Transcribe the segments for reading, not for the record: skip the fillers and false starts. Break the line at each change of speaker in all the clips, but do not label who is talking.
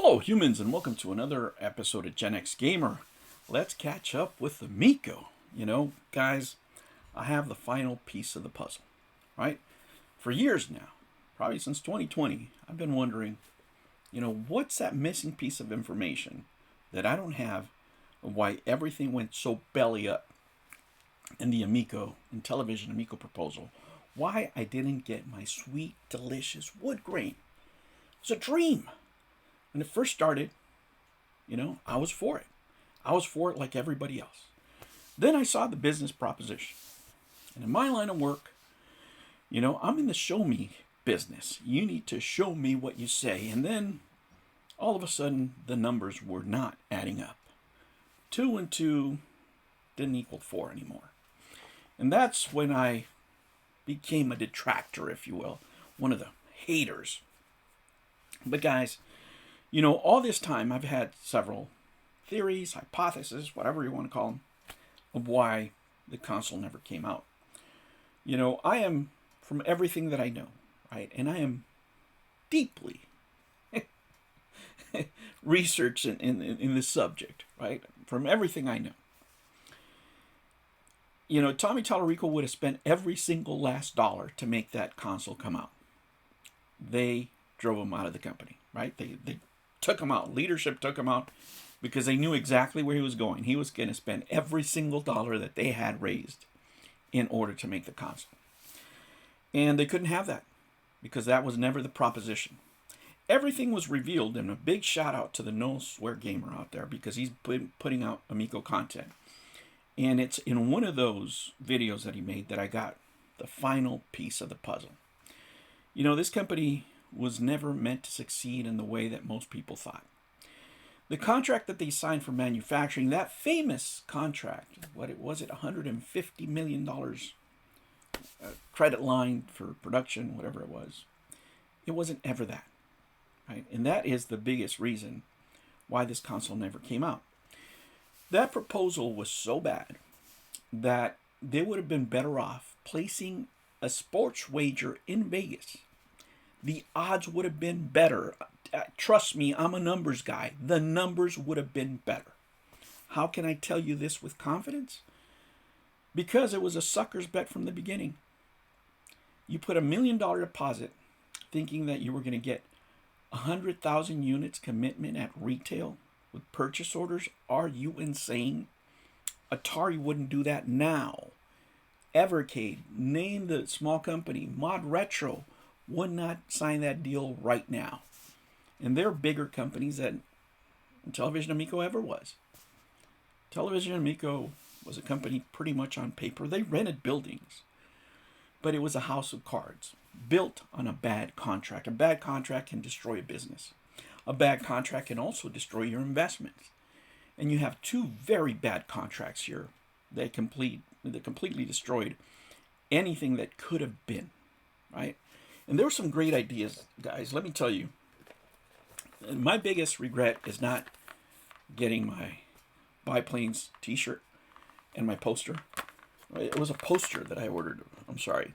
Hello, humans, and welcome to another episode of Gen X Gamer. Let's catch up with Amico. Guys, I have the final piece of the puzzle, right? For years now, probably since 2020, I've been wondering, what's that missing piece of information that I don't have, and why everything went so belly up in the Intellivision Amico proposal. Why I didn't get my sweet, delicious wood grain. It was a dream. When it first started, I was for it. I was for it like everybody else. Then I saw the business proposition. And in my line of work, I'm in the show me business. You need to show me what you say. And then all of a sudden, the numbers were not adding up. 2 and 2 didn't equal 4 anymore. And that's when I became a detractor, if you will, one of the haters. But guys, all this time I've had several theories, hypotheses, whatever you want to call them, of why the console never came out. I am, from everything that I know, right, and I am deeply researched in this subject, right, from everything I know. Tommy Tallarico would have spent every single last dollar to make that console come out. They drove him out of the company, right? They took him out. Leadership took him out because they knew exactly where he was going. He was going to spend every single dollar that they had raised in order to make the console. And they couldn't have that because that was never the proposition. Everything was revealed, and a big shout out to the No Swear Gamer out there because he's been putting out Amico content. And it's in one of those videos that he made that I got the final piece of the puzzle. This company was never meant to succeed in the way that most people thought. The contract that they signed for manufacturing, that famous contract, $150 million credit line for production, whatever it wasn't ever that, right? And that is the biggest reason why this console never came out. That proposal was so bad that they would have been better off placing a sports wager in Vegas. The odds would have been better. Trust me, I'm a numbers guy. The numbers would have been better. How can I tell you this with confidence? Because it was a sucker's bet from the beginning. You put $1 million deposit thinking that you were going to get 100,000 units commitment at retail with purchase orders. Are you insane? Atari wouldn't do that now. Evercade, name the small company, Mod Retro, would not sign that deal right now. And they're bigger companies than Intellivision Amico ever was. Intellivision Amico was a company pretty much on paper. They rented buildings. But it was a house of cards built on a bad contract. A bad contract can destroy a business. A bad contract can also destroy your investments. And you have two very bad contracts here that completely destroyed anything that could have been, right? And there were some great ideas, guys. Let me tell you, my biggest regret is not getting my Biplanes t-shirt and my poster. It was a poster that I ordered. I'm sorry.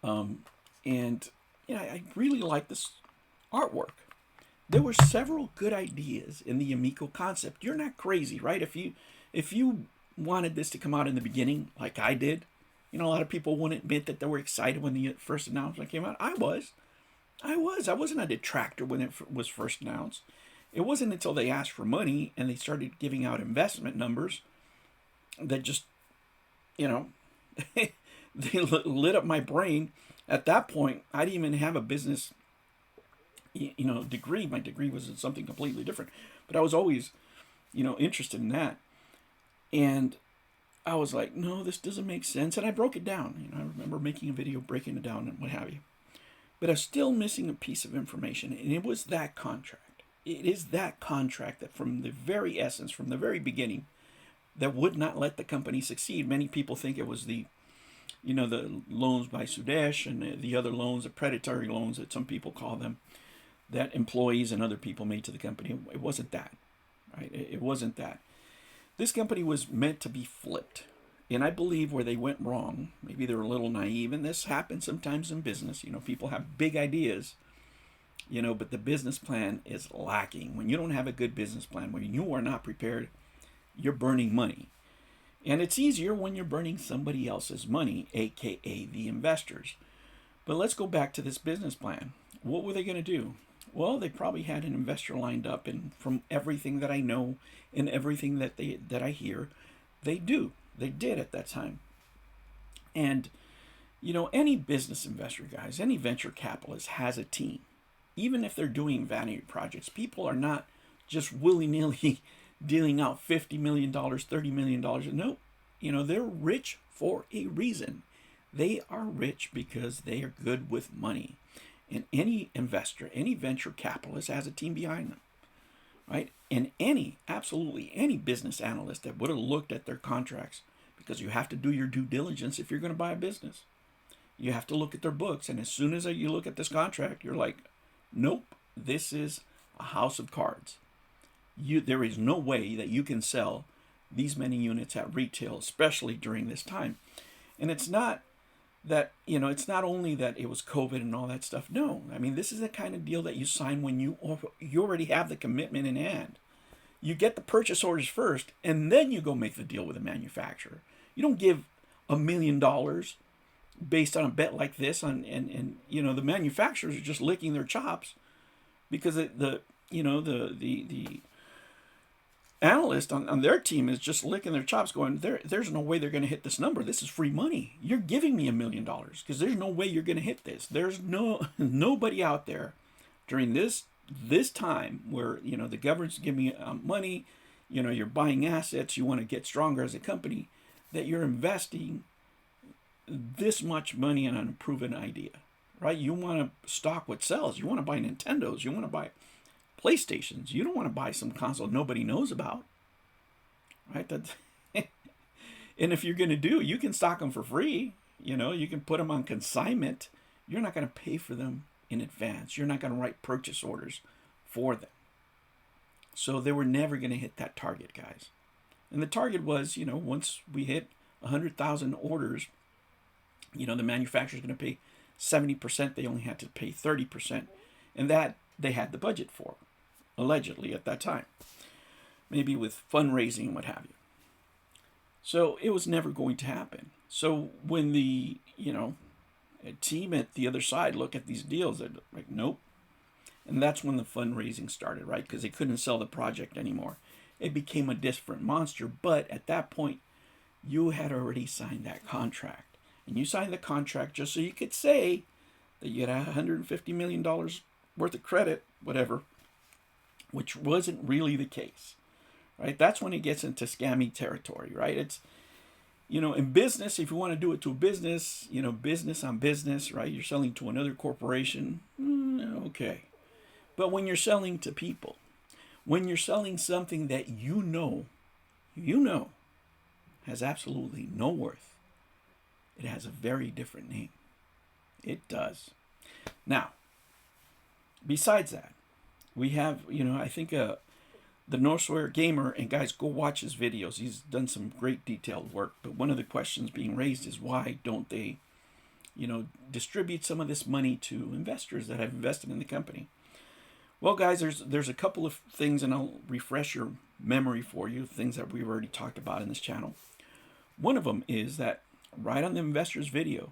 I really like this artwork. There were several good ideas in the Amico concept. You're not crazy, right? If you wanted this to come out in the beginning, like I did, a lot of people wouldn't admit that they were excited when the first announcement came out. I was. I wasn't a detractor when it was first announced. It wasn't until they asked for money and they started giving out investment numbers that just, they lit up my brain. At that point, I didn't even have a business, degree. My degree was in something completely different. But I was always, interested in that. And I was like, no, this doesn't make sense. And I broke it down. I remember making a video breaking it down and what have you. But I was still missing a piece of information. And it was that contract. It is that contract that from the very essence, from the very beginning, that would not let the company succeed. Many people think it was the loans by Sudesh and the other loans, the predatory loans that some people call them, that employees and other people made to the company. It wasn't that, right? It wasn't that. This company was meant to be flipped. And I believe where they went wrong, maybe they were a little naive, and this happens sometimes in business. People have big ideas, but the business plan is lacking. When you don't have a good business plan, when you are not prepared, you're burning money. And it's easier when you're burning somebody else's money, aka the investors. But let's go back to this business plan. What were they going to do? Well, they probably had an investor lined up, and from everything that I know and everything that I hear, they did at that time. And any business investor, guys, any venture capitalist has a team. Even if they're doing vanity projects, people are not just willy-nilly dealing out $50 million, $30 million. No, they're rich for a reason. They are rich because they are good with money. And any investor, any venture capitalist has a team behind them, right? And absolutely any business analyst that would have looked at their contracts, because you have to do your due diligence if you're going to buy a business. You have to look at their books. And as soon as you look at this contract, you're like, nope, this is a house of cards. There is no way that you can sell these many units at retail, especially during this time. And it's not that, it's not only that it was COVID and all that stuff. No, I mean, this is the kind of deal that you sign when you already have the commitment in hand. You get the purchase orders first, and then you go make the deal with the manufacturer. You don't give $1 million based on a bet like this, and the manufacturers are just licking their chops because the analyst on their team is just licking their chops, going, there's no way they're going to hit this number. This is free money. You're giving me $1 million because there's no way you're going to hit this. There's nobody out there during this time where the government's giving you money, you're buying assets, you want to get stronger as a company, that you're investing this much money in an unproven idea, right? You want to stock what sells. You want to buy Nintendos. You want to buy PlayStations. You don't want to buy some console nobody knows about, right? And if you're going to you can stock them for free. You can put them on consignment. You're not going to pay for them in advance. You're not going to write purchase orders for them. So they were never going to hit that target, guys. And the target was, once we hit 100,000 orders, the manufacturer's going to pay 70%. They only had to pay 30%. And that they had the budget for, allegedly, at that time. Maybe with fundraising and what have you. So it was never going to happen. So when the, a team at the other side look at these deals, they're like, nope. And that's when the fundraising started, right? Because they couldn't sell the project anymore. It became a different monster. But at that point, you had already signed that contract. And you signed the contract just so you could say that you had $150 million worth of credit, whatever, which wasn't really the case, right? That's when it gets into scammy territory, right? It's, in business, if you want to do it to a business, business on business, right? You're selling to another corporation, okay. But when you're selling to people, when you're selling something that you know has absolutely no worth, it has a very different name. It does. Now, besides that, we have, I think the North Sawyer Gamer, and guys, go watch his videos. He's done some great detailed work. But one of the questions being raised is, why don't they, distribute some of this money to investors that have invested in the company? Well, guys, there's a couple of things, and I'll refresh your memory for you, things that we've already talked about in this channel. One of them is that right on the investor's video,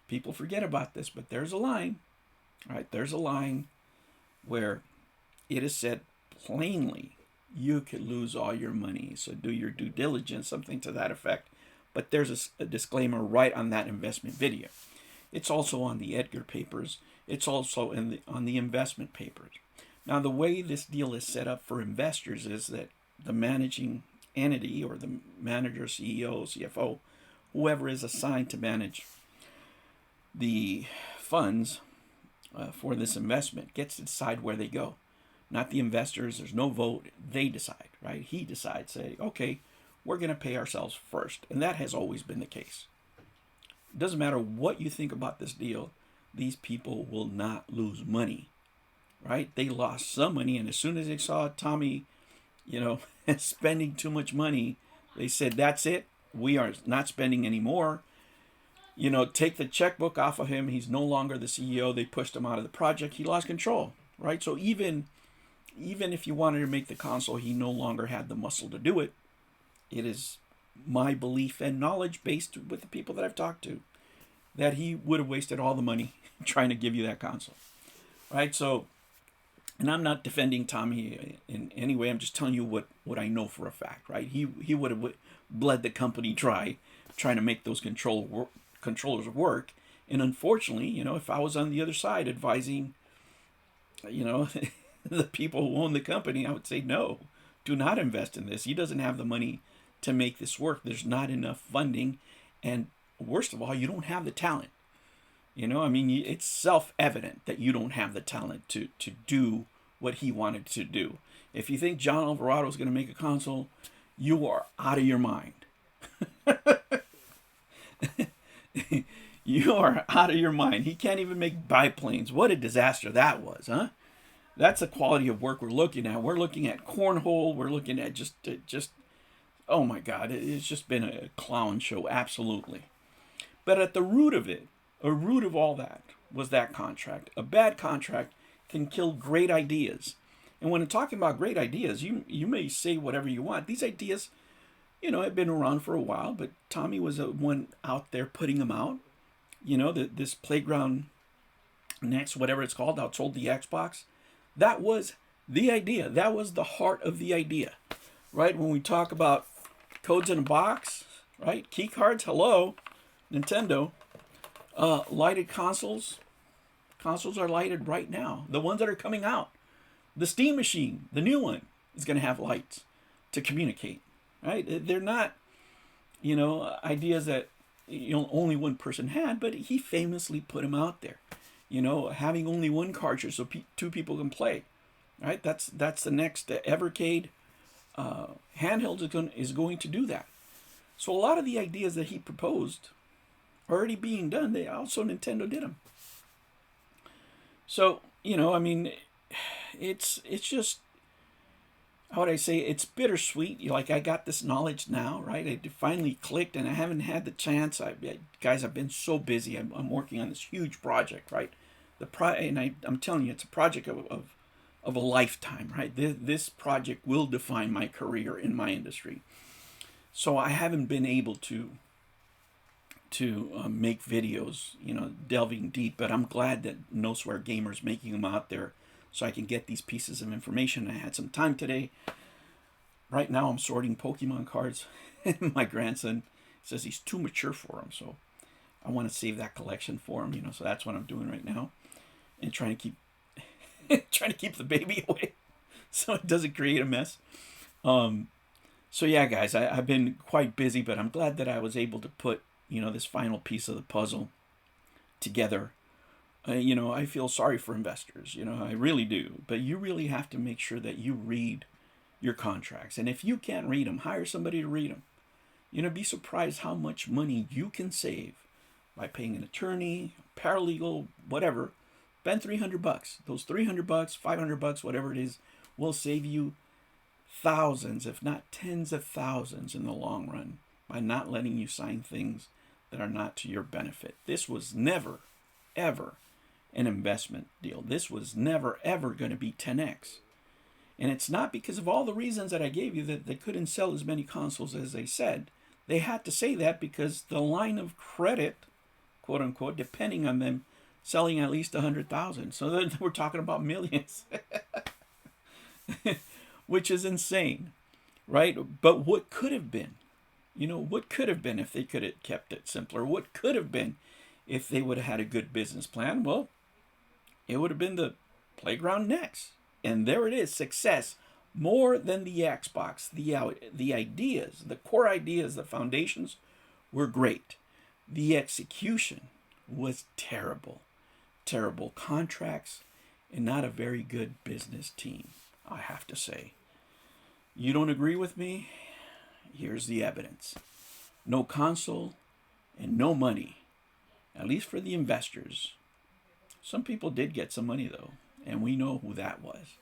people forget about this, but there's a line, right? There's a line where it is said plainly, you could lose all your money, so do your due diligence, something to that effect. But there's a disclaimer right on that investment video. It's also on the Edgar papers. It's also on the investment papers. Now, the way this deal is set up for investors is that the managing entity, or the manager, CEO, CFO, whoever is assigned to manage the funds for this investment, gets to decide where they go. Not the investors. There's no vote. They decide, right? He decides, say, okay, we're going to pay ourselves first. And that has always been the case. It doesn't matter what you think about this deal. These people will not lose money, right? They lost some money. And as soon as they saw Tommy, spending too much money, they said, that's it. We are not spending anymore. Take the checkbook off of him. He's no longer the CEO. They pushed him out of the project. He lost control. right? So even if you wanted to make the console, he no longer had the muscle to do it. It is my belief and knowledge based with the people that I've talked to that he would have wasted all the money trying to give you that console, right? So, and I'm not defending Tommy in any way. I'm just telling you what I know for a fact, right? He would have bled the company dry trying to make those controllers work. And unfortunately, if I was on the other side advising, the people who own the company, I would say, no, do not invest in this. He doesn't have the money to make this work. There's not enough funding. And worst of all, you don't have the talent. It's self-evident that you don't have the talent to do what he wanted to do. If you think John Alvarado is going to make a console, you are out of your mind. You are out of your mind. He can't even make biplanes. What a disaster that was, huh? That's the quality of work we're looking at. We're looking at cornhole. We're looking at just oh my God, it's just been a clown show, absolutely. But at the root of it, a root of all that was that contract. A bad contract can kill great ideas. And when I'm talking about great ideas, you may say whatever you want. These ideas, have been around for a while, but Tommy was the one out there putting them out. This Playground Next, whatever it's called, outsold the Xbox. That was the idea. That was the heart of the idea, right? When we talk about codes in a box, right? Key cards, hello, Nintendo. Lighted consoles. Consoles are lighted right now. The ones that are coming out. The Steam Machine, the new one, is going to have lights to communicate, right? They're not, ideas that only one person had, but he famously put them out there. Having only one cartridge so two people can play, right? That's the next Evercade handheld is going to do that. So a lot of the ideas that he proposed are already being done. They also Nintendo did them. So it's just, how would I say, it's bittersweet. Like, I got this knowledge now, right? It finally clicked, and I haven't had the chance. Guys, I've been so busy. I'm working on this huge project, right? I'm telling you, it's a project of a lifetime, right? This project will define my career in my industry. So I haven't been able to make videos, delving deep. But I'm glad that No Swear Gamer's making them out there, so I can get these pieces of information. I had some time today. Right now I'm sorting Pokemon cards. My grandson says he's too mature for them, so I want to save that collection for him, so that's what I'm doing right now. And trying to keep the baby away so it doesn't create a mess. So yeah, guys, I've been quite busy, but I'm glad that I was able to put, this final piece of the puzzle together. I feel sorry for investors, I really do. But you really have to make sure that you read your contracts. And if you can't read them, hire somebody to read them. Be surprised how much money you can save by paying an attorney, paralegal, whatever. Spend $300. Those $300, $500, whatever it is, will save you thousands, if not tens of thousands in the long run by not letting you sign things that are not to your benefit. This was never, ever an investment deal. This was never, ever going to be 10x. And it's not because of all the reasons that I gave you that they couldn't sell as many consoles as they said. They had to say that because the line of credit, quote unquote, depending on them selling at least 100,000. So then we're talking about millions, which is insane, right? But what could have been, what could have been if they could have kept it simpler? What could have been if they would have had a good business plan? Well, it would have been the Playground Next. And there it is, success. More than the Xbox. The ideas, the core ideas, the foundations were great. The execution was terrible. Terrible contracts and not a very good business team, I have to say. You don't agree with me? Here's the evidence. No console and no money, at least for the investors. Some people did get some money, though, and we know who that was.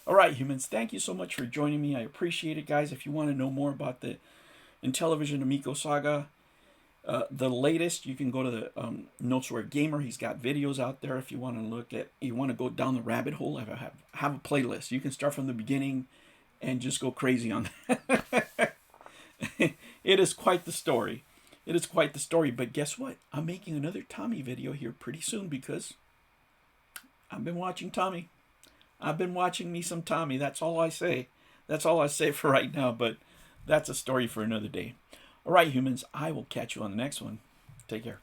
All right, humans, thank you so much for joining me. I appreciate it, guys. If you want to know more about the Intellivision Amico saga, The latest, you can go to the No Swear Gamer. He's got videos out there if you want to look at, you want to go down the rabbit hole. I have a playlist. You can start from the beginning and just go crazy on that. It is quite the story. It is quite the story. But guess what? I'm making another Tommy video here pretty soon because I've been watching Tommy. I've been watching me some Tommy. That's all I say. That's all I say for right now. But that's a story for another day. All right, humans. I will catch you on the next one. Take care.